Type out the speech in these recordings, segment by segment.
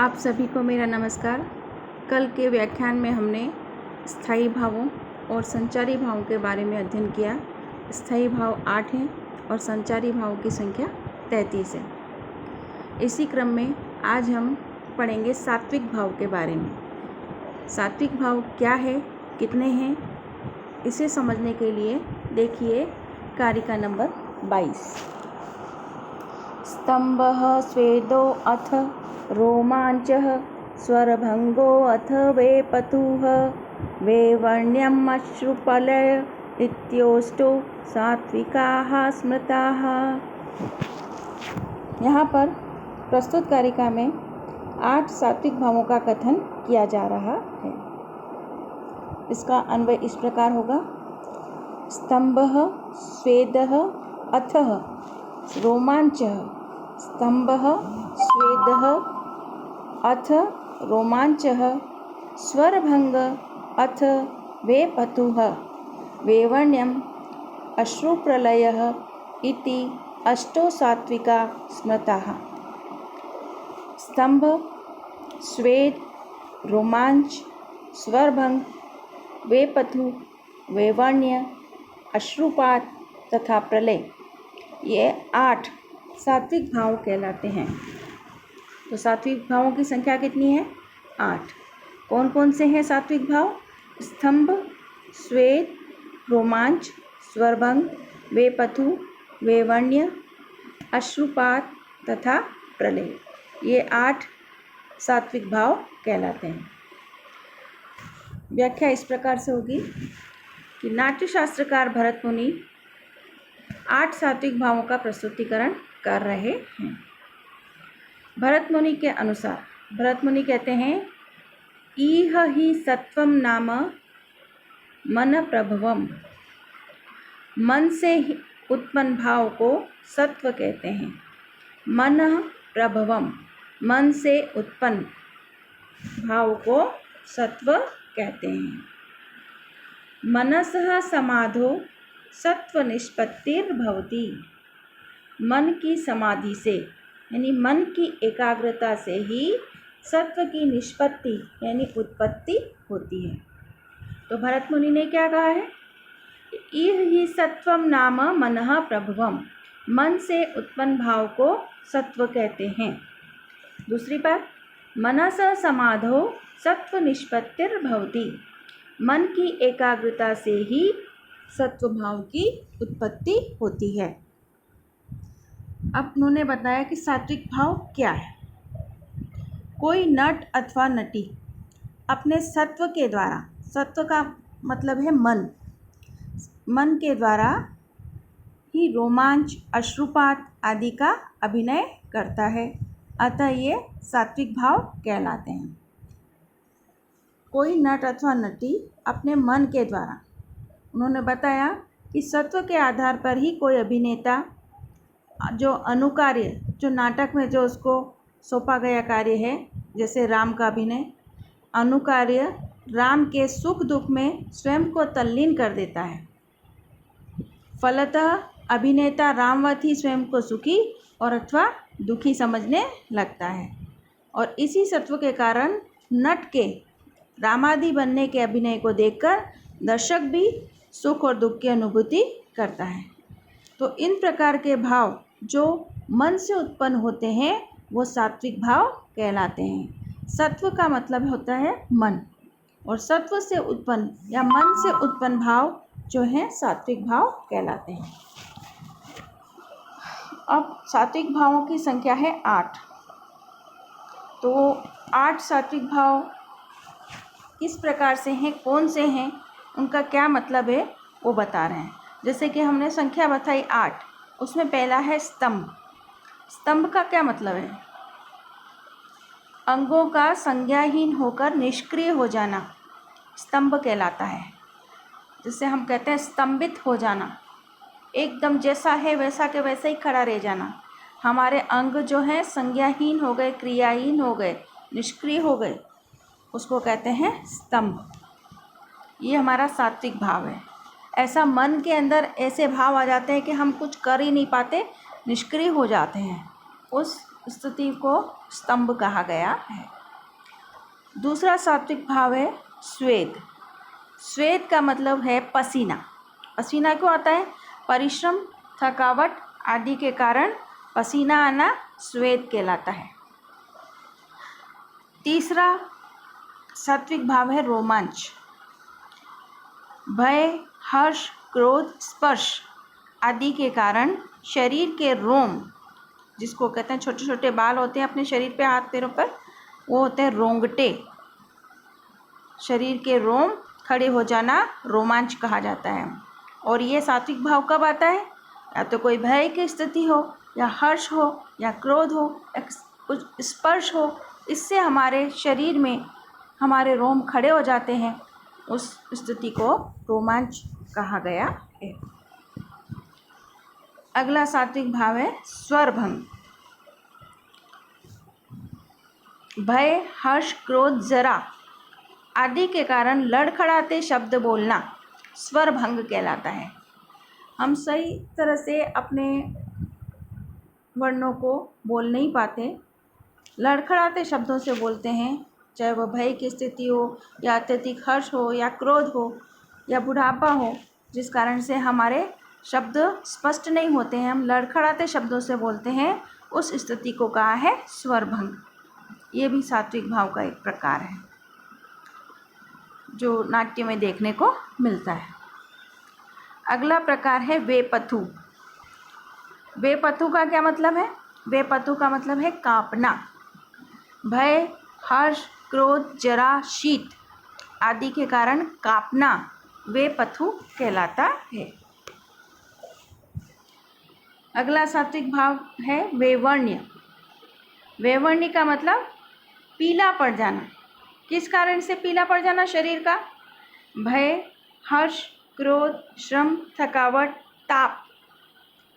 आप सभी को मेरा नमस्कार। कल के व्याख्यान में हमने स्थायी भावों और संचारी भावों के बारे में अध्ययन किया। स्थायी भाव 8 हैं और संचारी भावों की संख्या 33 है। इसी क्रम में आज हम पढ़ेंगे सात्विक भाव के बारे में। सात्विक भाव क्या है, कितने हैं, इसे समझने के लिए देखिए कारिका नंबर 22। स्तंभः स्वेदो अथ रोमांचः स्वरभंगो अथ वेपतुः वेवर्ण्यम् अश्रुपलय इत्योष्टो सात्विकाः स्मृताः। यहाँ पर प्रस्तुत कारिका में 8 सात्विक भावों का कथन किया जा रहा है। इसका अन्वय इस प्रकार होगा। स्तंभः स्वेदः अथः रोमांचः। स्तंभः स्वेदः अथ रोमांचः स्वरभंग अथ वेपतुः वेवर्ण्यम् अश्रुप्रलयः इति अष्टो सात्विका स्मृताः। स्तंभ, स्वेद, रोमांच, स्वरभंग, वेपतु, वेवर्ण्य, अश्रुपात तथा प्रलय, ये 8 सात्विक भाव कहलाते हैं। तो सात्विक भावों की संख्या कितनी है? 8। कौन कौन से हैं सात्विक भाव? स्तंभ, स्वेद, रोमांच, स्वरभंग, वेपतु, वेवर्ण्य, अश्रुपात तथा प्रलय, ये 8 सात्विक भाव कहलाते हैं। व्याख्या इस प्रकार से होगी कि नाट्यशास्त्रकार भरत मुनि 8 सात्विक भावों का प्रस्तुतिकरण कर रहे हैं। भरत मुनि के अनुसार, भरत मुनि कहते हैं, इह ही सत्वम नाम मन प्रभवम। मन से उत्पन्न भाव को सत्व कहते हैं। मन प्रभवम, मन से उत्पन्न भाव को सत्व कहते हैं। मनसः समाधो सत्व निष्पत्तिर्भवति। मन की समाधि से यानी मन की एकाग्रता से ही सत्व की निष्पत्ति यानी उत्पत्ति होती है। तो भरत मुनि ने क्या कहा है? इह ही सत्वम नाम मनः प्रभवम। मन से उत्पन्न भाव को सत्व कहते हैं। दूसरी बात, मनसः समाधो सत्व निष्पत्तिर्भवति। मन की एकाग्रता से ही सत्व भाव की उत्पत्ति होती है। अब उन्होंने बताया कि सात्विक भाव क्या है। कोई नट अथवा नटी अपने सत्व के द्वारा, सत्व का मतलब है मन, मन के द्वारा ही रोमांच, अश्रुपात आदि का अभिनय करता है, अतः ये सात्विक भाव कहलाते हैं। कोई नट अथवा नटी अपने मन के द्वारा, उन्होंने बताया कि सत्व के आधार पर ही कोई अभिनेता जो अनुकार्य, जो नाटक में जो उसको सौंपा गया कार्य है, जैसे राम का अभिनय, अनुकार्य राम के सुख दुख में स्वयं को तल्लीन कर देता है। फलतः अभिनेता रामवत ही स्वयं को सुखी और अथवा दुखी समझने लगता है, और इसी सत्व के कारण नट के रामादि बनने के अभिनय को देखकर दर्शक भी सुख और दुख की अनुभूति करता है। तो इन प्रकार के भाव जो मन से उत्पन्न होते हैं वो सात्विक भाव कहलाते हैं। सत्व का मतलब होता है मन, और सत्व से उत्पन्न या मन से उत्पन्न भाव जो हैं सात्विक भाव कहलाते हैं। अब सात्विक भावों की संख्या है 8। तो 8 सात्विक भाव किस प्रकार से हैं, कौन से हैं, उनका क्या मतलब है, वो बता रहे हैं। जैसे कि हमने संख्या बताई 8, उसमें पहला है स्तंभ। स्तंभ का क्या मतलब है? अंगों का संज्ञाहीन होकर निष्क्रिय हो जाना स्तंभ कहलाता है। जिसे हम कहते हैं स्तंभित हो जाना, एकदम जैसा है वैसा के वैसा ही खड़ा रह जाना। हमारे अंग जो हैं संज्ञाहीन हो गए, क्रियाहीन हो गए, निष्क्रिय हो गए, उसको कहते हैं स्तंभ। ये हमारा सात्विक भाव है। ऐसा मन के अंदर ऐसे भाव आ जाते हैं कि हम कुछ कर ही नहीं पाते, निष्क्रिय हो जाते हैं, उस स्थिति को स्तंभ कहा गया है। दूसरा सात्विक भाव है स्वेद। स्वेद का मतलब है पसीना। पसीना क्यों आता है? परिश्रम, थकावट आदि के कारण पसीना आना स्वेद कहलाता है। तीसरा सात्विक भाव है रोमांच। भय, हर्ष, क्रोध, स्पर्श आदि के कारण शरीर के रोम, जिसको कहते हैं छोटे छोटे बाल होते हैं अपने शरीर पे, हाथ पैरों पर, वो होते हैं रोंगटे। शरीर के रोम खड़े हो जाना रोमांच कहा जाता है। और ये सात्विक भाव कब आता है? या तो कोई भय की स्थिति हो, या हर्ष हो, या क्रोध हो, या कुछ स्पर्श हो, इससे हमारे शरीर में हमारे रोम खड़े हो जाते हैं, उस स्थिति को रोमांच कहा गया है। अगला सात्विक भाव है स्वरभंग। भय, हर्ष, क्रोध, जरा आदि के कारण लड़खड़ाते शब्द बोलना स्वरभंग कहलाता है। हम सही तरह से अपने वर्णों को बोल नहीं पाते, लड़खड़ाते शब्दों से बोलते हैं, चाहे वह भय की स्थिति हो, या अत्यधिक हर्ष हो, या क्रोध हो, या बुढ़ापा हो, जिस कारण से हमारे शब्द स्पष्ट नहीं होते हैं, हम लड़खड़ाते शब्दों से बोलते हैं, उस स्थिति को कहा है स्वरभंग। ये भी सात्विक भाव का एक प्रकार है जो नाट्य में देखने को मिलता है। अगला प्रकार है वेपथु। वेपथु का क्या मतलब है? वेपथु का मतलब है कांपना। भय, हर्ष, क्रोध, जरा, शीत आदि के कारण कांपना वेपथु कहलाता है। अगला सात्विक भाव है वैवर्ण्य। वैवर्ण्य का मतलब पीला पड़ जाना। किस कारण से पीला पड़ जाना शरीर का? भय, हर्ष, क्रोध, श्रम, थकावट, ताप।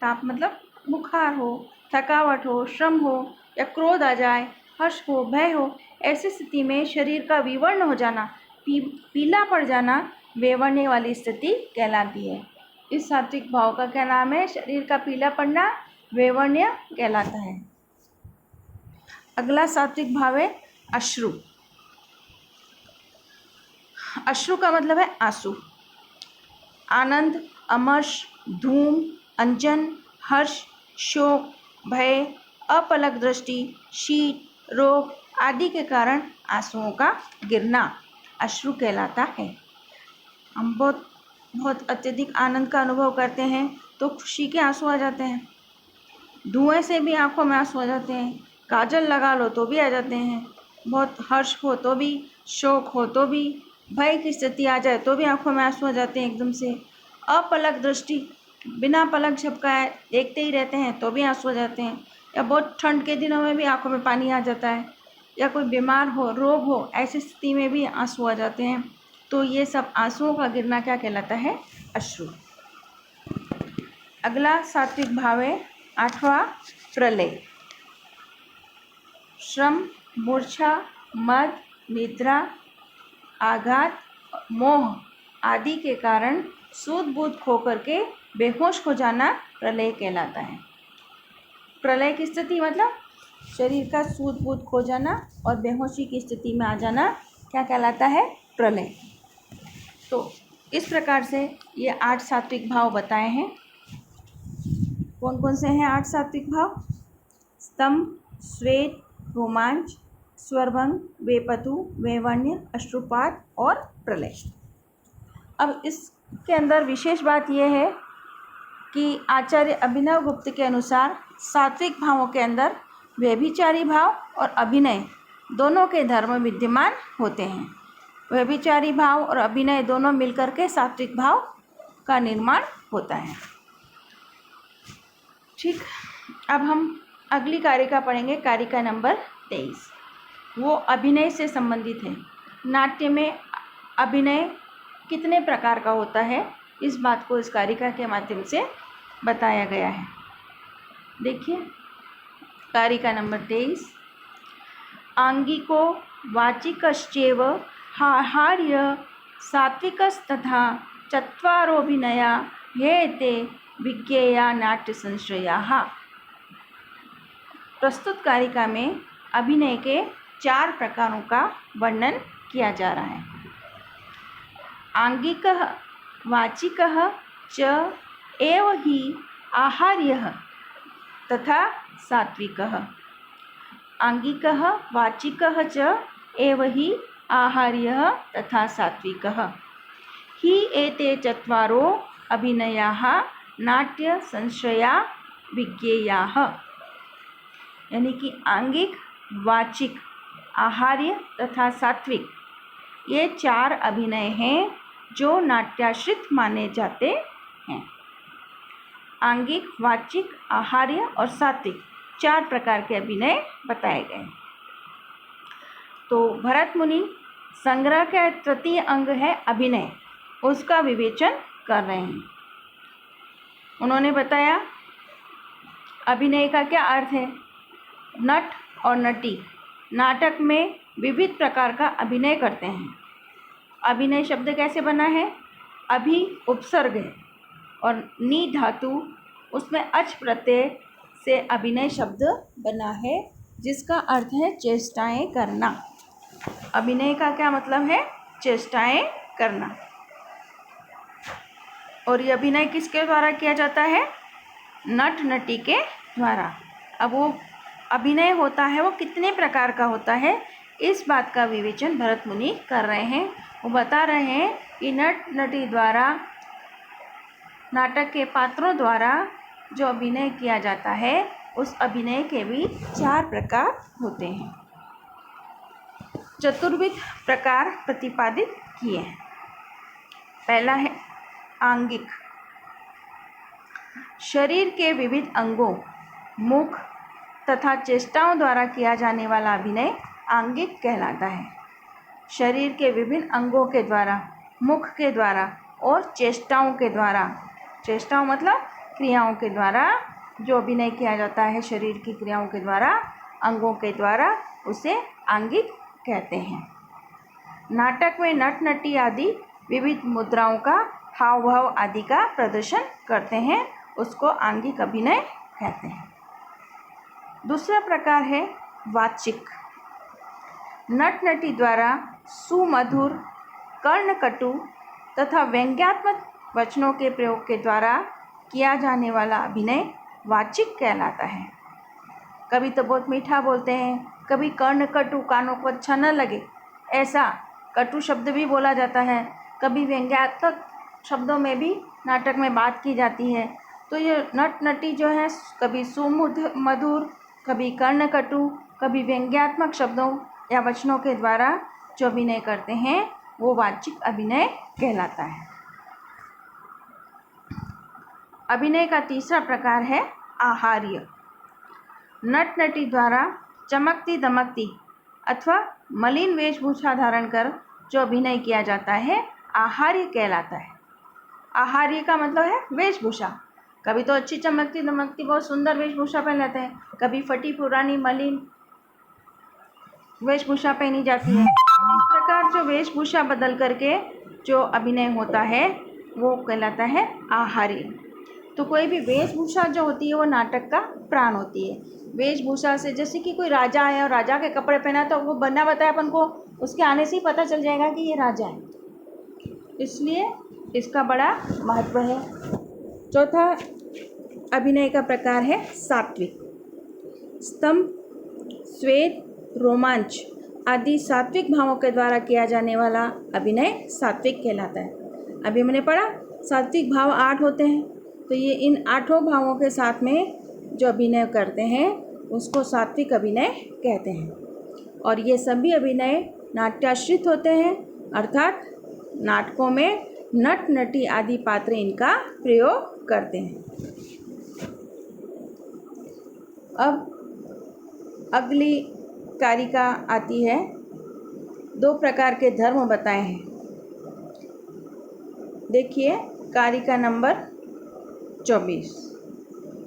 ताप मतलब बुखार हो, थकावट हो, श्रम हो, या क्रोध आ जाए, हर्ष हो, भय हो, ऐसी स्थिति में शरीर का विवर्ण हो जाना, पीला पड़ जाना वैवर्ण्य वाली स्थिति कहलाती है। इस सात्विक भाव का क्या नाम है? शरीर का पीला पड़ना वैवर्ण्य कहलाता है। अगला सात्विक भाव है अश्रु। अश्रु का मतलब है आंसू। आनंद, अमर्ष, धूम, अंजन, हर्ष, शोक, भय, अपलक दृष्टि, शीत, रोग आदि के कारण आंसुओं का गिरना अश्रु कहलाता है। हम बहुत अत्यधिक आनंद का अनुभव करते हैं तो खुशी के आंसू आ जाते हैं। धुएं से भी आंखों में आंसू आ जाते हैं। काजल लगा लो तो भी आ जाते हैं। बहुत हर्ष हो तो भी, शोक हो तो भी, भय की स्थिति आ जाए तो भी आंखों में आंसू आ जाते हैं एकदम से। अपलक दृष्टि, बिना पलक झपकाए देखते ही रहते हैं तो भी आंसू आ जाते हैं। या बहुत ठंड के दिनों में भी आंखों में पानी आ जाता है। या कोई बीमार हो, रोग हो, ऐसी स्थिति में भी आंसू आ जाते हैं। तो ये सब आंसुओं का गिरना क्या कहलाता है? अश्रु। अगला सात्विक भाव है आठवां प्रलय। श्रम, मूर्छा, मद, निद्रा, आघात, मोह आदि के कारण सूध बूध खो करके बेहोश हो जाना प्रलय कहलाता है। प्रलय की स्थिति मतलब शरीर का सूध बूध खो जाना और बेहोशी की स्थिति में आ जाना क्या कहलाता है? प्रलय। तो इस प्रकार से ये 8 सात्विक भाव बताए हैं। कौन कौन से हैं 8 सात्विक भाव? स्तंभ, स्वेद, रोमांच, स्वरभंग, वेपथु, वैवर्ण्य, अश्रुपात और प्रलय। अब इसके अंदर विशेष बात यह है कि आचार्य अभिनव गुप्त के अनुसार सात्विक भावों के अंदर व्यभिचारी भाव और अभिनय दोनों के धर्म विद्यमान होते हैं। व्यभिचारी भाव और अभिनय दोनों मिलकर के सात्विक भाव का निर्माण होता है। ठीक, अब हम अगली कारिका पढ़ेंगे, कारिका नंबर 23। वो अभिनय से संबंधित है। नाट्य में अभिनय कितने प्रकार का होता है, इस बात को इस कारिका के माध्यम से बताया गया है। देखिए, कारिका नंबर 23। आंगिको वाचिकश्चैव हार्य सात्विकस्तथा चत्वारोऽभिनया हेते विज्ञेया नाट्यसंश्रयाः। प्रस्तुत कारिका में अभिनय के 4 प्रकारों का वर्णन किया जा रहा है। आंगिकः वाचिकः च एव हि आहार्यः तथा सात्विकः। आंगिकः वाचिकः च एव हि आहार्यः तथा सात्विकः। हि एते चत्वारो अभिनयाः नाट्य संश्रया विज्ञेयाः। यानी कि आंगिक, वाचिक, आहार्य तथा सात्विक ये 4 अभिनय हैं जो नाट्याश्रित माने जाते हैं। आंगिक, वाचिक, आहार्य और सात्विक 4 प्रकार के अभिनय बताए गए। तो भरत मुनि संग्रह का तृतीय अंग है अभिनय, उसका विवेचन कर रहे हैं। उन्होंने बताया अभिनय का क्या अर्थ है। नट और नटी नाटक में विविध प्रकार का अभिनय करते हैं। अभिनय शब्द कैसे बना है? अभि उपसर्ग है और नी धातु उसमें अच प्रत्यय से अभिनय शब्द बना है, जिसका अर्थ है चेष्टाएं करना। अभिनय का क्या मतलब है? चेष्टाएं करना। और ये अभिनय किसके द्वारा किया जाता है? नट नटी के द्वारा। अब वो अभिनय होता है वो कितने प्रकार का होता है, इस बात का विवेचन भरत मुनि कर रहे हैं। वो बता रहे हैं कि नट नटी द्वारा, नाटक के पात्रों द्वारा जो अभिनय किया जाता है उस अभिनय के भी 4 प्रकार होते हैं। चतुर्विध प्रकार प्रतिपादित किए हैं। पहला है आंगिक। शरीर के विविध अंगों, मुख तथा चेष्टाओं द्वारा किया जाने वाला अभिनय आंगिक कहलाता है। शरीर के विभिन्न अंगों के द्वारा, मुख के द्वारा और चेष्टाओं के द्वारा, चेष्टाओं मतलब क्रियाओं के द्वारा जो अभिनय किया जाता है, शरीर की क्रियाओं के द्वारा, अंगों के द्वारा, उसे आंगिक कहते हैं। नाटक में नट नटी आदि विविध मुद्राओं का, हाव भाव आदि का प्रदर्शन करते हैं, उसको आंगिक अभिनय कहते हैं। दूसरा प्रकार है वाचिक। नट नटी द्वारा सुमधुर, कर्णकटु तथा व्यंग्यात्मक वचनों के प्रयोग के द्वारा किया जाने वाला अभिनय वाचिक कहलाता है। कभी तो बहुत मीठा बोलते हैं, कभी कर्णकटु, कानों को अच्छा न लगे ऐसा कटु शब्द भी बोला जाता है। कभी व्यंग्यात्मक शब्दों में भी नाटक में बात की जाती है। तो ये नट नटी जो है कभी सुमधुर, कभी कर्णकटु, कभी व्यंग्यात्मक शब्दों या वचनों के द्वारा जो अभिनय करते हैं वो वाचिक अभिनय कहलाता है। अभिनय का तीसरा प्रकार है आहार्य। नट नटी द्वारा चमकती दमकती अथवा मलिन वेशभूषा धारण कर जो अभिनय किया जाता है आहार्य कहलाता है। आहार्य का मतलब है वेशभूषा। कभी तो अच्छी चमकती दमकती बहुत सुंदर वेशभूषा पहन लेते हैं, कभी फटी पुरानी मलिन वेशभूषा पहनी जाती है। इस प्रकार जो वेशभूषा बदल करके जो अभिनय होता है वो कहलाता है आहार्य। तो कोई भी वेशभूषा जो होती है वो नाटक का प्राण होती है। वेशभूषा से, जैसे कि कोई राजा है और राजा के कपड़े पहना तो वो बना बताया अपन को उसके आने से ही पता चल जाएगा कि ये राजा है, इसलिए इसका बड़ा महत्व है। चौथा अभिनय का प्रकार है सात्विक। स्तंभ, स्वेद, रोमांच आदि सात्विक भावों के द्वारा किया जाने वाला अभिनय सात्विक कहलाता है। अभी मैंने पढ़ा सात्विक भाव 8 होते हैं, तो ये इन 8 भावों के साथ में जो अभिनय करते हैं उसको सात्विक अभिनय कहते हैं। और ये सभी अभिनय नाट्याश्रित होते हैं, अर्थात नाटकों में नट नटी आदि पात्र इनका प्रयोग करते हैं। अब अगली कारिका आती है। 2 प्रकार के धर्म बताए हैं। देखिए कारिका नंबर 24।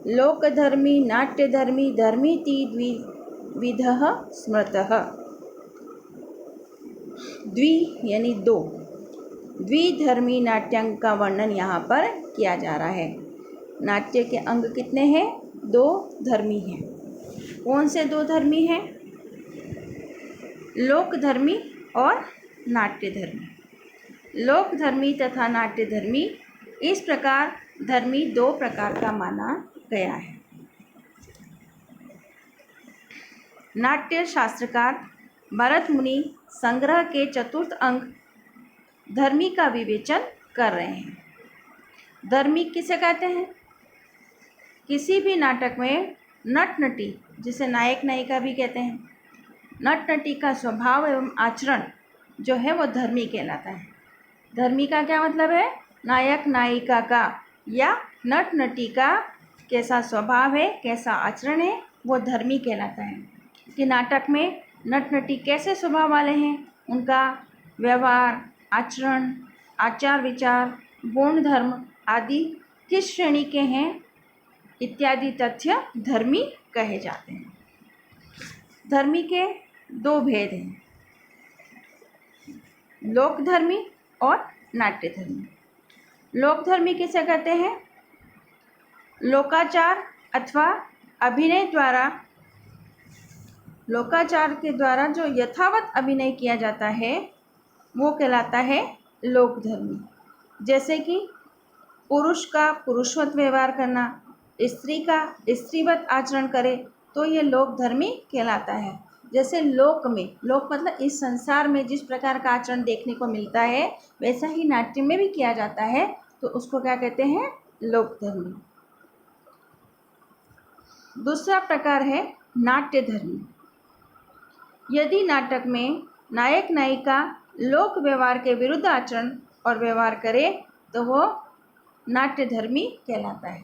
लोकधर्मी, नाट्यधर्मी, धर्मीति द्विविधः स्मृतः। द्वि यानी 2, द्विधर्मी नाट्यांग का वर्णन यहाँ पर किया जा रहा है। नाट्य के अंग कितने हैं? 2 धर्मी हैं। कौन से दो धर्मी हैं? लोक धर्मी और नाट्य धर्मी। लोक धर्मी तथा नाट्य धर्मी इस प्रकार धर्मी दो प्रकार का माना गया है। नाट्य शास्त्रकार भरत मुनि संग्रह के चतुर्थ अंक धर्मी का विवेचन कर रहे हैं। धर्मी किसे कहते हैं? किसी भी नाटक में नट नटी, जिसे नायक नायिका भी कहते हैं, नट नटी का स्वभाव एवं आचरण जो है वो धर्मी कहलाता है। धर्मी का क्या मतलब है? नायक नायिका का या नट नटी का कैसा स्वभाव है, कैसा आचरण है, वो धर्मी कहलाता है। कि नाटक में नट नटी कैसे स्वभाव वाले हैं, उनका व्यवहार, आचरण, आचार विचार, गुण धर्म आदि किस श्रेणी के हैं इत्यादि तथ्य धर्मी कहे जाते हैं। धर्मी के दो भेद हैं, लोकधर्मी और नाट्यधर्मी। लोकधर्मी किसे कहते हैं? लोकाचार अथवा अभिनय द्वारा, लोकाचार के द्वारा जो यथावत अभिनय किया जाता है वो कहलाता है लोकधर्मी। जैसे कि पुरुष का पुरुषवत व्यवहार करना, स्त्री का स्त्रीवत आचरण करे तो ये लोकधर्मी कहलाता है। जैसे लोक में, लोक मतलब इस संसार में जिस प्रकार का आचरण देखने को मिलता है वैसा ही नाट्य में भी किया जाता है, तो उसको क्या कहते हैं? लोकधर्मी। दूसरा प्रकार है नाट्यधर्मी। यदि नाटक में नायक नायिका लोक व्यवहार के विरुद्ध आचरण और व्यवहार करे तो वो नाट्यधर्मी कहलाता है।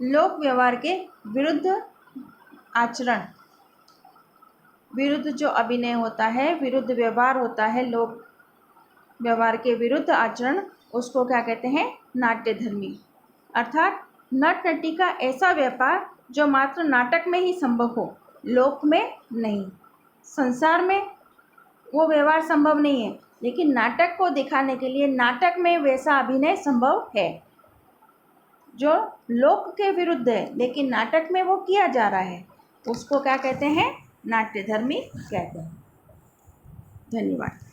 लोक व्यवहार के विरुद्ध आचरण, विरुद्ध जो अभिनय होता है, विरुद्ध व्यवहार होता है, लोक व्यवहार के विरुद्ध आचरण, उसको क्या कहते हैं? नाट्यधर्मी। अर्थात नट नटी का ऐसा व्यापार जो मात्र नाटक में ही संभव हो, लोक में नहीं। संसार में वो व्यवहार संभव नहीं है, लेकिन नाटक को दिखाने के लिए नाटक में वैसा अभिनय संभव है जो लोक के विरुद्ध है, लेकिन नाटक में वो किया जा रहा है, उसको क्या कहते हैं? नाट्यधर्मी कहते हैं। धन्यवाद।